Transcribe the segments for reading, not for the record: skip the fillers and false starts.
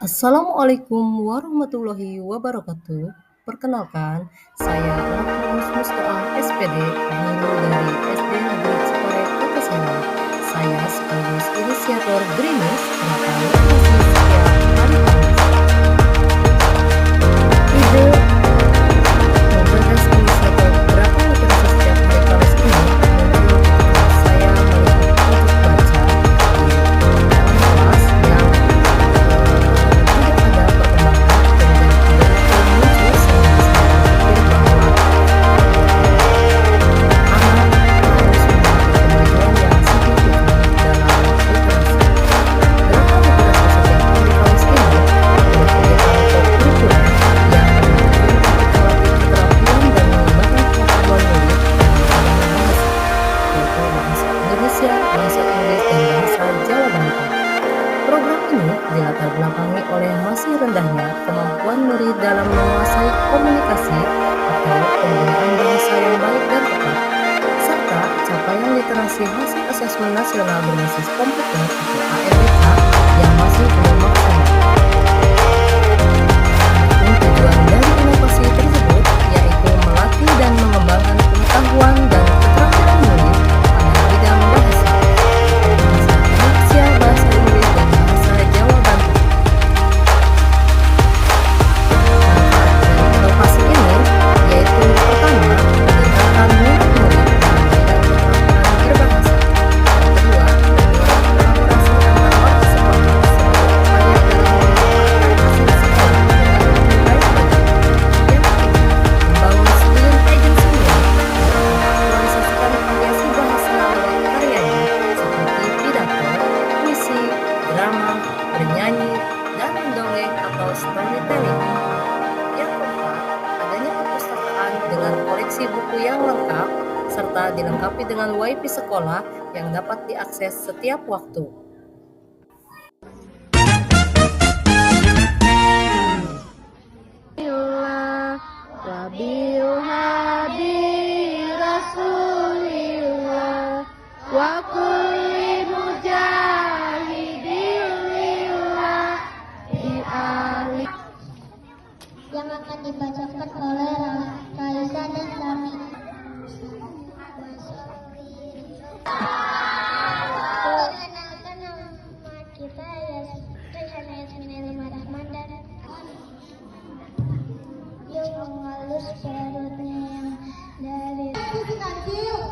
Assalamualaikum warahmatullahi wabarakatuh. Perkenalkan, saya Alfimus Mustoa SPD, guru dari SD Negeri Cipare, Kota Serang. Saya sekaligus inisiator Grimis, gerakan literasi setiap hari Kamis. Ide menggagas inisiator gerakan literasi setiap hari Kamis ini muncul ketika saya melihat untuk baca di dalam kelas yang tidak ada perkembangan, kemudian tiba-tiba muncul sehingga saya berpikir bahwa anak harus memiliki kemajuan yang signifikan dalam literasi. Gerakan literasi setiap hari Kamis ini adalah kegiatan co-curricular yang bertujuan untuk melatih keterampilan dan mengembangkan kemampuan murid dalam bahasa, yaitu bahasa Indonesia, bahasa Inggris, dan bahasa Jawa Banten. Program ini dilatar belakangi oleh masih rendahnya kemampuan murid dalam menguasai komunikasi atau penggunaan bahasa yang baik dan tepat, serta capaian literasi hasil asesmen nasional berbasis komputer atau ARBK yang masih belum maksimal. Adapun tujuan dari inovasi tersebut yaitu melatih dan mengembangkan pengetahuan dan keterampilan murid pada bidang bahasa, yaitu bahasa Indonesia, bahasa Inggris, dan bahasa Jawa Banten. Manfaat dari inovasi ini yaitu pertama, meningkatkan minat murid dalam bidang keterampilan berbahasa. Yang kedua, mendorong kolaborasi antar warga sekolah sebagai upaya dalam memanfaatkan hasil sekolah dengan lebih baik lagi. Yang ketiga, membangun skill agency murid dengan mengaktualisasikan variasi bahasa lewat karyanya seperti pidato, puisi, drama, bernyanyi, dan mendongeng atau storytelling. Yang keempat, adanya perpustakaan dengan koleksi buku yang lengkap serta dilengkapi dengan WiFi sekolah yang dapat diakses setiap waktu. Wabil hadi Rasulillah wa kulli mujahidillah di ahli yang akan dibacakan oleh Raisa dan Sami. Perkenalkan nama kita Bismillahirrahmanirrahim dan yang mengalus perutnya yang dari cerita itu.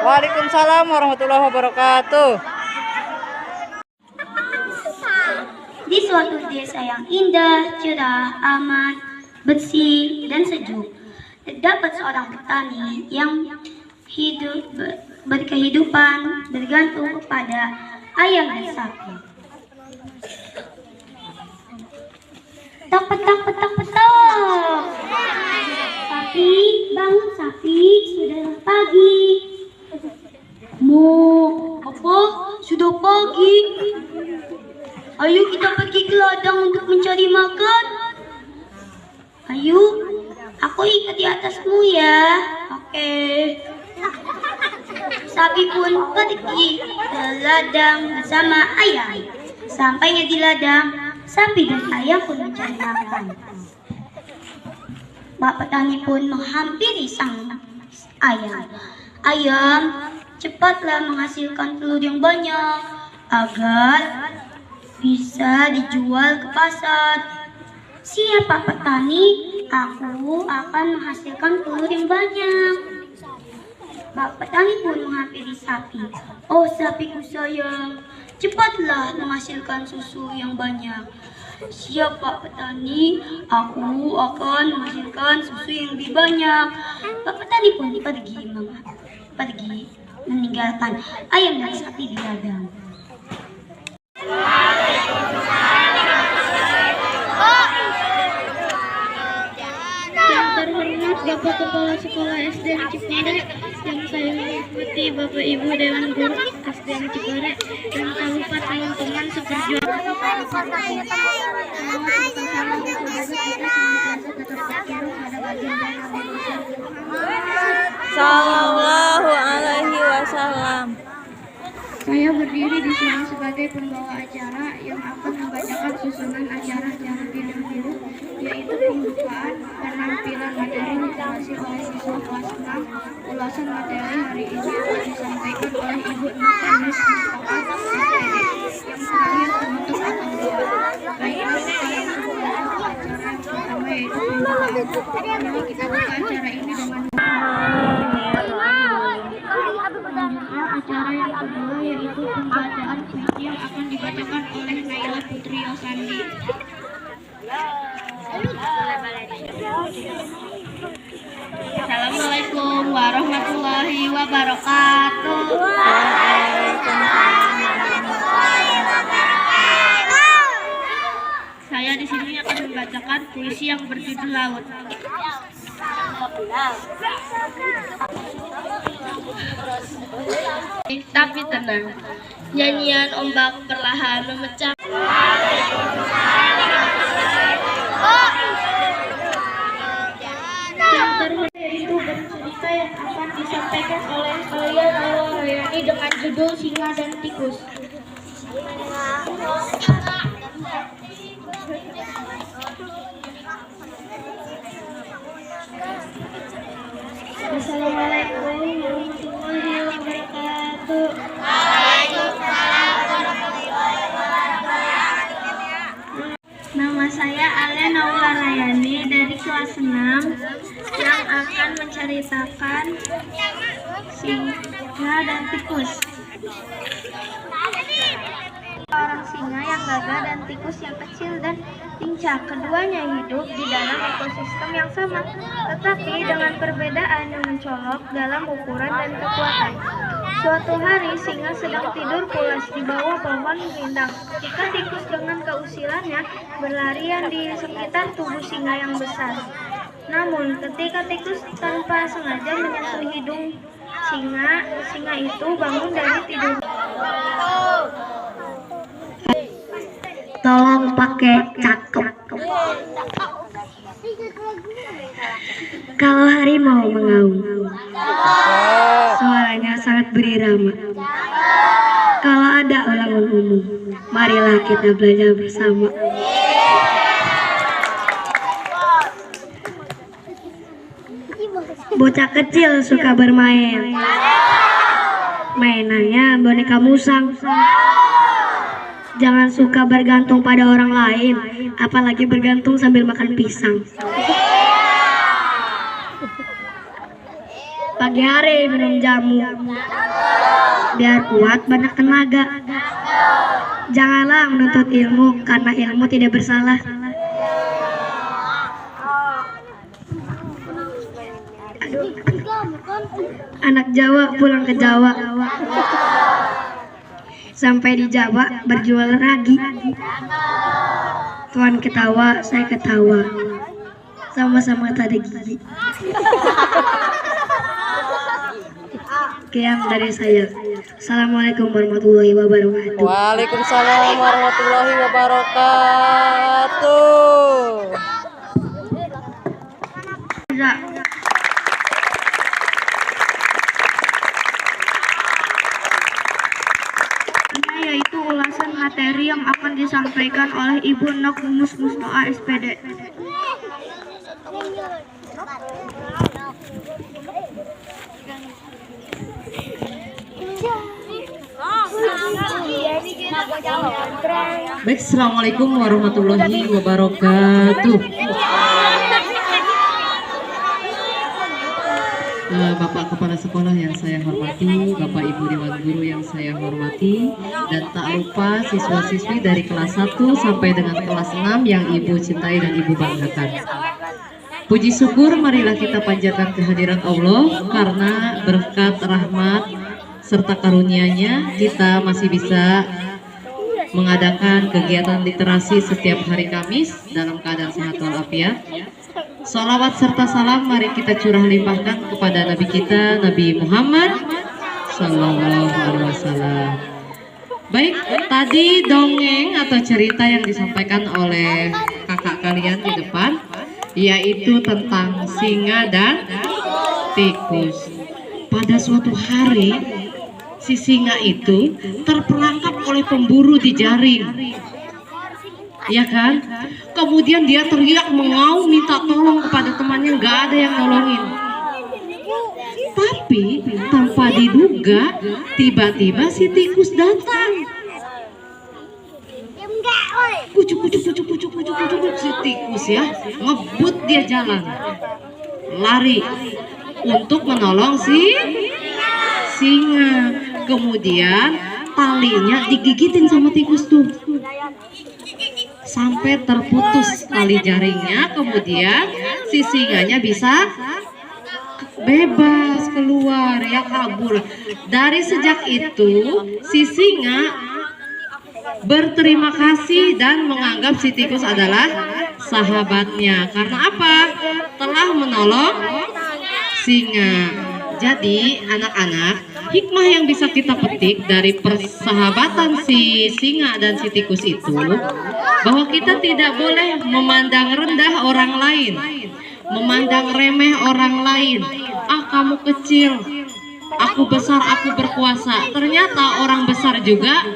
Waalaikumsalam warahmatullahi wabarakatuh. Di suatu desa yang indah, cerah, aman, bersih, dan sejuk, terdapat seorang petani yang berkehidupan bergantung kepada ayam dan sapi. Tok petok petok petok. Sapi, bangun sapi, sudah pagi. Apa? Sudah pagi. Ayo kita pergi ke ladang untuk mencari makan. Ayo, aku ikat di atasmu ya. Oke. Sapi pun pergi ke ladang bersama ayam. Sampainya di ladang, sapi dan ayam pun mencari makan. Pak petani pun menghampiri sang ayam. Ayam, cepatlah menghasilkan telur yang banyak agar bisa dijual ke pasar. Siap Pak Petani, aku akan menghasilkan telur yang banyak. Pak Petani pun menghampiri sapi. Oh sapiku sayang, cepatlah menghasilkan susu yang banyak. Siap Pak Petani, aku akan menghasilkan susu yang lebih banyak. Pak Petani pun pergi meninggalkan ayam dan sapi di ladang. Yang terhormat Bapak Kepala Sekolah SDN Cipare, yang saya hormati Bapak Ibu Dewan Guru SDN Cipare, dan tak lupa teman-teman seperjuangan. Sallallahu alaihi wasallam. Saya berdiri di sini sebagai pembawa acara yang akan membacakan susunan acara secara bidang-bidang, yaitu pembukaan, penampilan materi literasi oleh siswa kelas 6. Ulasan materi hari ini akan disampaikan oleh Ibu Nurhanis Mustafa, SPD, yang terakhir penutup atau doa. Baiklah, sekarang kita masuk ke acara yang pertama, yaitu pembukaan. Mari kita buka acara ini dengan acara yang kedua, yaitu pembacaan puisi yang akan dibacakan oleh Naila Putri Yosandi. Assalamualaikum warahmatullahi wabarakatuh. Saya di sini akan membacakan puisi yang berjudul Laut. Tapi tenang, nyanyian ombak perlahan memecah. Yang terhormat yaitu bercerita yang akan disampaikan oleh kalian Awal dengan judul Singa dan Tikus. Assalamualaikum warahmatullahi wabarakatuh. Nama saya Alia Naularayani dari kelas 6 yang akan menceritakan Singa dan Tikus. Seorang singa yang gagah dan tikus yang kecil dan lincah. Keduanya hidup di dalam ekosistem yang sama, tetapi dengan perbedaan yang mencolok dalam ukuran dan kekuatan. Suatu hari singa sedang tidur pulas di bawah pohon rindang ketika tikus dengan keusilannya berlarian di sekitar tubuh singa yang besar. Namun ketika tikus tanpa sengaja menyentuh hidung singa itu bangun dari tidur. Tolong pakai cakep. Kalau harimau mengaum, suaranya sangat berirama. Kalau ada ulangan umum, marilah kita belajar bersama. Bocah kecil suka bermain. Mainannya boneka musang. Jangan suka bergantung pada orang lain, apalagi bergantung sambil makan pisang. Pagi hari minum jamu, biar kuat banyak tenaga. Janganlah menuntut ilmu, karena ilmu tidak bersalah. Anak Jawa pulang ke Jawa. Sampai di Jawa berjual ragi. Tuan ketawa, saya ketawa. Sama-sama tak ada gigi. Sekian dari saya. Assalamualaikum warahmatullahi wabarakatuh. Waalaikumsalam warahmatullahi wabarakatuh. Yaitu ulasan materi yang akan disampaikan oleh Ibu Nok Mumus Mustoa SPD. Baik, assalamualaikum warahmatullahi wabarakatuh. Bapak Kepala Sekolah yang saya hormati, Bapak Ibu Dewan Guru yang saya hormati, dan tak lupa siswa-siswi dari kelas 1 sampai dengan kelas 6 yang Ibu cintai dan Ibu banggakan. Puji syukur marilah kita panjatkan kehadiran Allah karena berkat rahmat serta karunia-Nya kita masih bisa mengadakan kegiatan literasi setiap hari Kamis dalam keadaan sehat walafiat. Salawat serta salam mari kita curah limpahkan kepada Nabi kita, Nabi Muhammad Sallallahu Alaihi Wasallam. Baik, tadi dongeng atau cerita yang disampaikan oleh kakak kalian di depan, yaitu tentang singa dan tikus. Pada suatu hari, si singa itu terperangkap oleh pemburu di jaring. Ya kan? Kemudian dia teriak mengaum minta tolong kepada temannya, nggak ada yang nolongin. Tapi tanpa diduga tiba-tiba si tikus datang. Kucuk si tikus ya, ngebut dia jalan, lari untuk menolong si singa. Kemudian talinya digigitin sama tikus tuh sampai terputus tali jaringnya. Kemudian si singanya bisa bebas keluar ya, kabur. Dari sejak itu si singa berterima kasih dan menganggap si tikus adalah sahabatnya. Karena apa? Telah menolong singa. Jadi anak-anak, hikmah yang bisa kita petik dari persahabatan si singa dan si tikus itu, bahwa kita tidak boleh memandang rendah orang lain, memandang remeh orang lain. Ah, kamu kecil, aku besar, aku berkuasa. Ternyata orang besar juga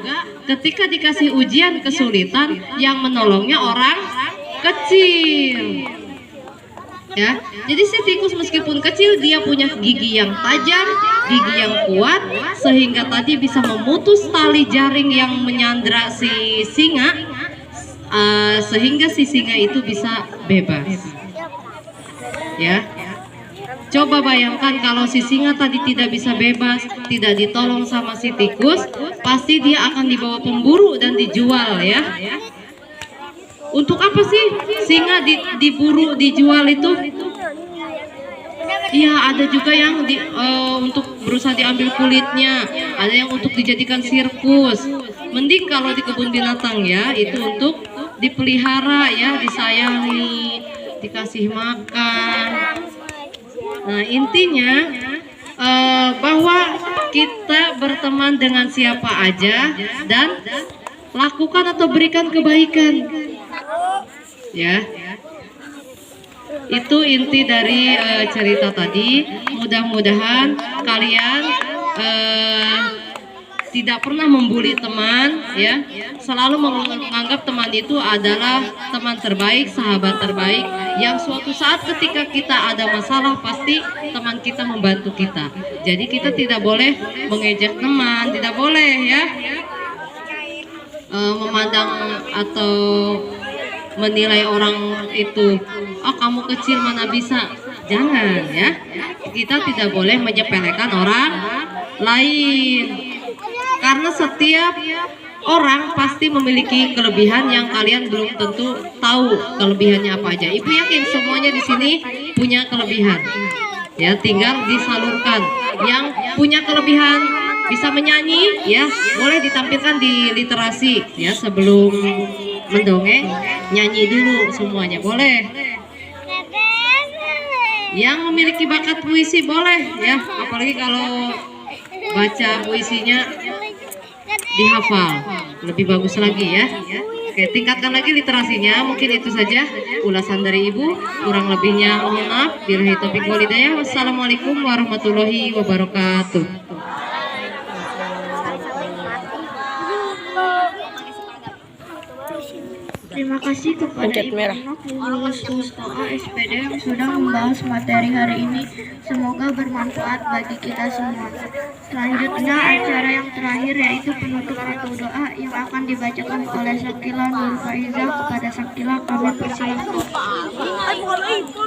ketika dikasih ujian kesulitan yang menolongnya orang kecil. Ya, jadi si tikus meskipun kecil dia punya gigi yang tajam, gigi yang kuat, sehingga tadi bisa memutus tali jaring yang menyandra si singa, sehingga si singa itu bisa bebas. Ya, coba bayangkan kalau si singa tadi tidak bisa bebas, tidak ditolong sama si tikus, pasti dia akan dibawa pemburu dan dijual ya. Untuk apa sih singa diburu, dijual itu? Iya, ada juga yang untuk berusaha diambil kulitnya, ada yang untuk dijadikan sirkus. Mending kalau di kebun binatang ya, itu untuk dipelihara ya, disayangi, dikasih makan. Nah, intinya bahwa kita berteman dengan siapa aja dan lakukan atau berikan kebaikan. Ya, itu inti dari cerita tadi. Mudah-mudahan kalian tidak pernah membuli teman ya, selalu menganggap teman itu adalah teman terbaik, sahabat terbaik, yang suatu saat ketika kita ada masalah pasti teman kita membantu kita. Jadi kita tidak boleh mengejek teman, tidak boleh ya memandang atau menilai orang itu, oh kamu kecil mana bisa. Jangan ya, kita tidak boleh menyepelekan orang lain, karena setiap orang pasti memiliki kelebihan yang kalian belum tentu tahu kelebihannya apa aja. Ibu yakin semuanya di sini punya kelebihan ya, tinggal disalurkan. Yang punya kelebihan bisa menyanyi ya, boleh ditampilkan di literasi ya, sebelum mendongeng nyanyi dulu semuanya boleh. Yang memiliki bakat puisi boleh ya, apalagi kalau baca puisinya dihafal lebih bagus lagi ya. Oke, tingkatkan lagi literasinya. Mungkin itu saja ulasan dari Ibu, kurang lebihnya mohon maaf. Billahi taufiq wal hidayah. Wassalamualaikum warahmatullahi wabarakatuh. Terima kasih kepada Pencet Ibu merah. Nok Lulus Mustoa SPD yang sudah membahas materi hari ini. Semoga bermanfaat bagi kita semua. Selanjutnya acara yang terakhir yaitu penutup atau doa yang akan dibacakan oleh Sakila Nur Faiza. Kepada Sakila kami persilakan. Assalamualaikum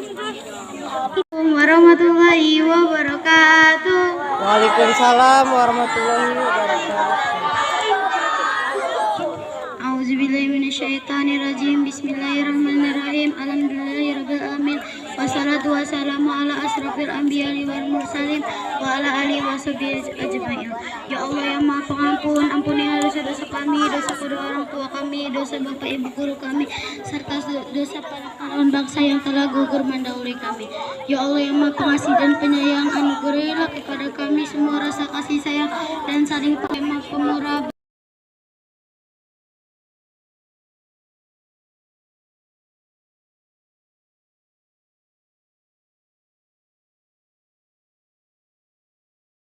warahmatullahi wabarakatuh. Waalaikumsalam warahmatullahi wabarakatuh. A'udzubillahi minasyaitonirrajim. Bismillahirrahmanirrahim. Alhamdulillahirabbil alamin. Wassalatu wassalamu ala asrofil anbiya'i wal mursalin wa ala alihi washabihi ajmain. Ya Allah yang Maha Pengampun, ampunilah dosa-dosa kami, dosa kedua orang tua kami, dosa bapak ibu guru kami, serta dosa para pahlawan bangsa yang telah gugur mendahului kami. Ya Allah yang Maha Pengasih dan Penyayang, anugerahilah kepada kami semua rasa kasih sayang dan saling pemurah